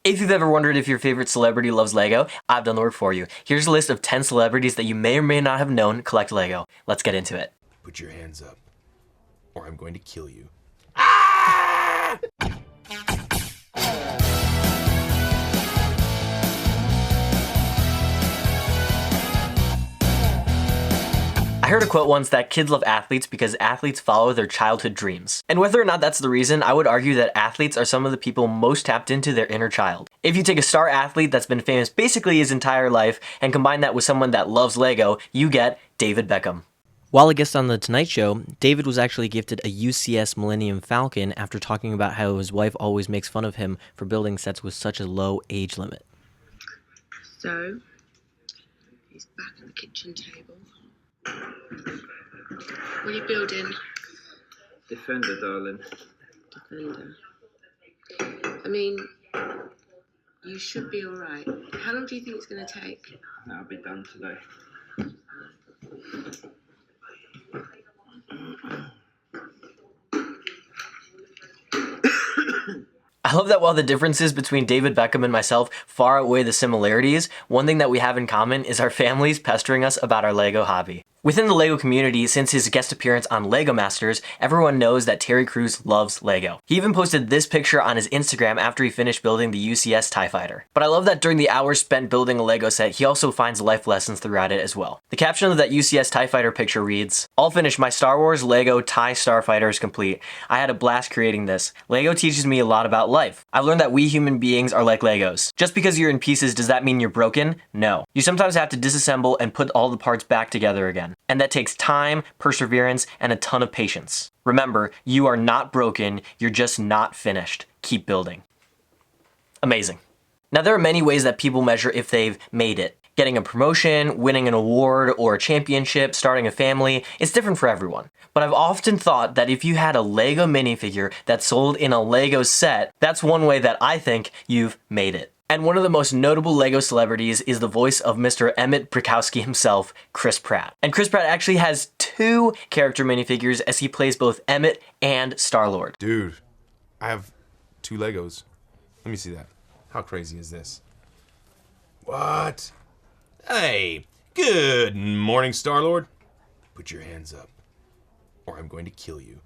If you've ever wondered if your favorite celebrity loves Lego, I've done the work for you. Here's a list of 10 celebrities that you may or may not have known collect Lego. Let's get into it. Put your hands up, or I'm going to kill you. I heard a quote once that kids love athletes because athletes follow their childhood dreams. And whether or not that's the reason, I would argue that athletes are some of the people most tapped into their inner child. If you take a star athlete that's been famous basically his entire life and combine that with someone that loves Lego, you get David Beckham. While a guest on The Tonight Show, David was actually gifted a UCS Millennium Falcon after talking about how his wife always makes fun of him for building sets with such a low age limit. So, he's back at the kitchen table. What are you building? Defender, darling. Defender. I mean, you should be alright. How long do you think it's going to take? That'll be done today. I love that while the differences between David Beckham and myself far outweigh the similarities, one thing that we have in common is our families pestering us about our Lego hobby. Within the Lego community, since his guest appearance on Lego Masters, everyone knows that Terry Crews loves Lego. He even posted this picture on his Instagram after he finished building the UCS TIE Fighter. But I love that during the hours spent building a Lego set, he also finds life lessons throughout it as well. The caption of that UCS TIE Fighter picture reads, "All finished, my Star Wars Lego TIE Starfighter is complete. I had a blast creating this. Lego teaches me a lot about life. I've learned that we human beings are like Legos. Just because you're in pieces, does that mean you're broken? No. You sometimes have to disassemble and put all the parts back together again. And that takes time, perseverance, and a ton of patience. Remember, you are not broken, you're just not finished. Keep building." Amazing. Now there are many ways that people measure if they've made it. Getting a promotion, winning an award or a championship, starting a family, it's different for everyone. But I've often thought that if you had a Lego minifigure that sold in a Lego set, that's one way that I think you've made it. And one of the most notable Lego celebrities is the voice of Mr. Emmett Brakowski himself, Chris Pratt. And Chris Pratt actually has 2 character minifigures as he plays both Emmett and Star-Lord. Dude, I have 2 Legos. Let me see that. How crazy is this? What? Hey, good morning, Star-Lord. Put your hands up, or I'm going to kill you.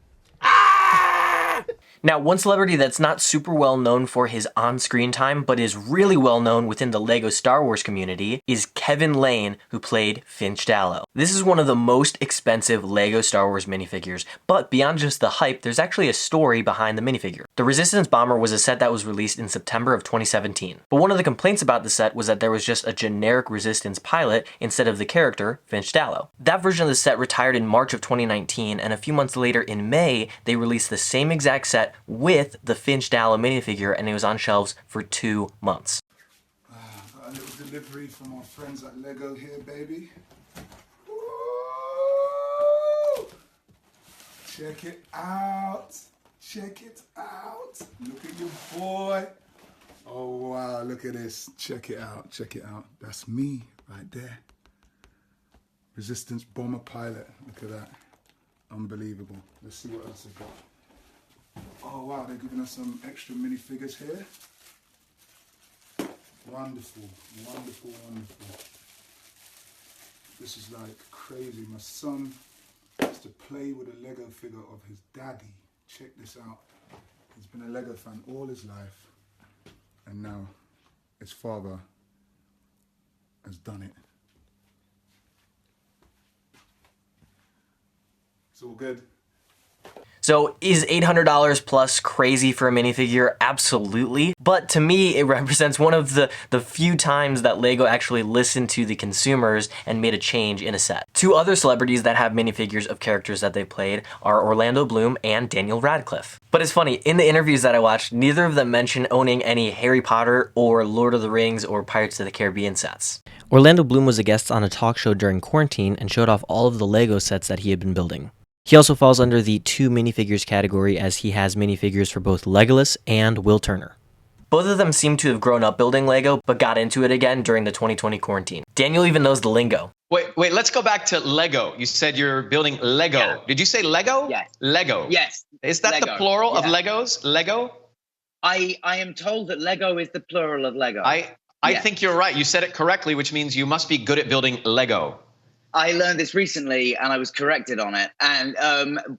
Now, one celebrity that's not super well known for his on-screen time, but is really well known within the Lego Star Wars community, is Kevin Lane, who played Finch Dallow. This is one of the most expensive Lego Star Wars minifigures, but beyond just the hype, there's actually a story behind the minifigure. The Resistance Bomber was a set that was released in September of 2017, but one of the complaints about the set was that there was just a generic Resistance pilot instead of the character, Finch Dallow. That version of the set retired in March of 2019, and a few months later in May, they released the same exact set with the Finch Dallow minifigure, and it was on shelves for 2 months. Got a little delivery from our friends at Lego here, baby. Woo! Check it out. Check it out. Look at your boy. Oh, wow, look at this. Check it out. Check it out. That's me right there. Resistance bomber pilot. Look at that. Unbelievable. Let's see what else they've got. Oh wow, they're giving us some extra minifigures here. Wonderful, wonderful, wonderful. This is like crazy. My son used to play with a Lego figure of his daddy. Check this out. He's been a Lego fan all his life. And now his father has done it. It's all good. So is $800 plus crazy for a minifigure? Absolutely. But to me, it represents one of the few times that Lego actually listened to the consumers and made a change in a set. 2 other celebrities that have minifigures of characters that they played are Orlando Bloom and Daniel Radcliffe. But it's funny, in the interviews that I watched, neither of them mentioned owning any Harry Potter or Lord of the Rings or Pirates of the Caribbean sets. Orlando Bloom was a guest on a talk show during quarantine and showed off all of the Lego sets that he had been building. He also falls under the 2 minifigures category as he has minifigures for both Legolas and Will Turner. Both of them seem to have grown up building Lego, but got into it again during the 2020 quarantine. Daniel even knows the lingo. Wait, let's go back to Lego. You said you're building Lego. Yeah. Did you say Lego? Yes. Lego. Yes. Is that Lego. the plural of Yeah. Legos? Lego? I am told that Lego is the plural of Lego. I Yeah. think you're right. You said it correctly, which means you must be good at building Lego. I learned this recently, and I was corrected on it. And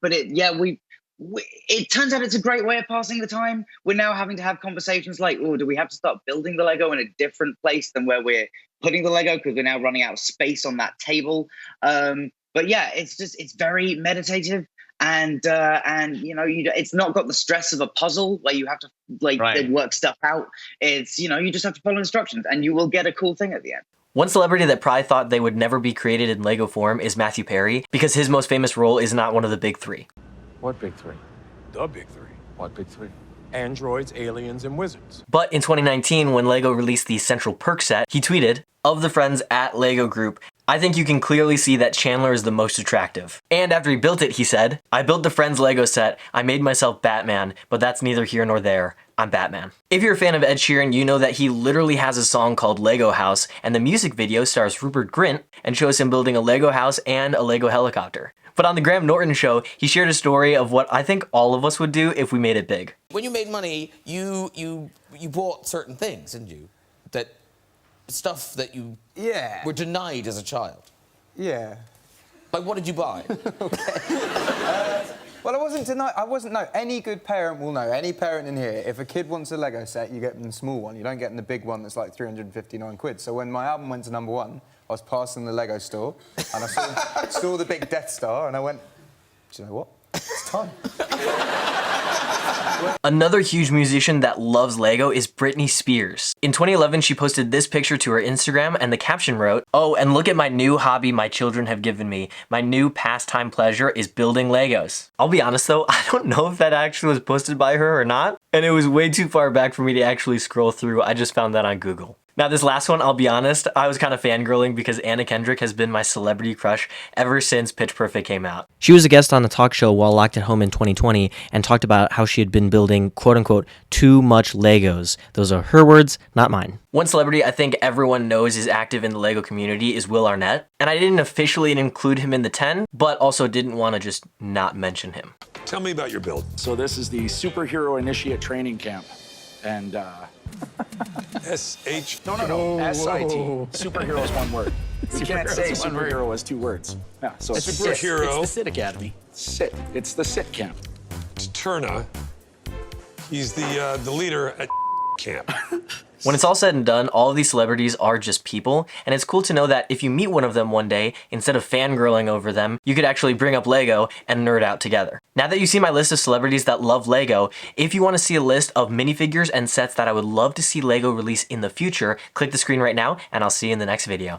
but it turns out it's a great way of passing the time. We're now having to have conversations like, oh, do we have to start building the Lego in a different place than where we're putting the Lego because we're now running out of space on that table? But yeah, it's very meditative. And you know, it's not got the stress of a puzzle where you have to work stuff out. It's, you know, you just have to follow instructions and you will get a cool thing at the end. One celebrity that probably thought they would never be created in Lego form is Matthew Perry, because his most famous role is not one of the big three. What big three? The big three. What big three? Androids, aliens, and wizards. But in 2019, when Lego released the Central Perk set, he tweeted, "Of the friends at Lego Group, I think you can clearly see that Chandler is the most attractive." And after he built it, he said, "I built the Friends Lego set, I made myself Batman, but that's neither here nor there. I'm Batman." If you're a fan of Ed Sheeran, you know that he literally has a song called Lego House, and the music video stars Rupert Grint and shows him building a Lego house and a Lego helicopter. But on the Graham Norton show, he shared a story of what I think all of us would do if we made it big. When you made money, you bought certain things, didn't you? That stuff that you were denied as a child. Yeah. Like, what did you buy? Well, I wasn't denied. No, any good parent will know. Any parent in here, if a kid wants a Lego set, you get them the small one. You don't get them the big one that's like 359 quid. So when my album went to #1, I was passing the Lego store and I saw the big Death Star and I went, do you know what? It's time. Another huge musician that loves Lego is Britney Spears. In 2011, she posted this picture to her Instagram and the caption wrote, "Oh, and look at my new hobby my children have given me. My new pastime pleasure is building Legos." I'll be honest though, I don't know if that actually was posted by her or not, and it was way too far back for me to actually scroll through. I just found that on Google. Now this last one, I'll be honest, I was kind of fangirling because Anna Kendrick has been my celebrity crush ever since Pitch Perfect came out. She was a guest on a talk show while locked at home in 2020 and talked about how she had been building quote unquote too much Legos. Those are her words, not mine. One celebrity I think everyone knows is active in the Lego community is Will Arnett, and I didn't officially include him in the 10, but also didn't want to just not mention him. Tell me about your build. So this is the Superhero Initiate Training Camp, and S-H... No, S-I-T. Superhero is one word. You can't say superhero as 2 words. Yeah, so it's Superhero. It's the SIT Academy. SIT. It's the SIT camp. Turna. He's the leader at camp. When it's all said and done, all of these celebrities are just people, and it's cool to know that if you meet one of them one day, instead of fangirling over them, you could actually bring up Lego and nerd out together. Now that you see my list of celebrities that love Lego, if you want to see a list of minifigures and sets that I would love to see Lego release in the future, click the screen right now, and I'll see you in the next video.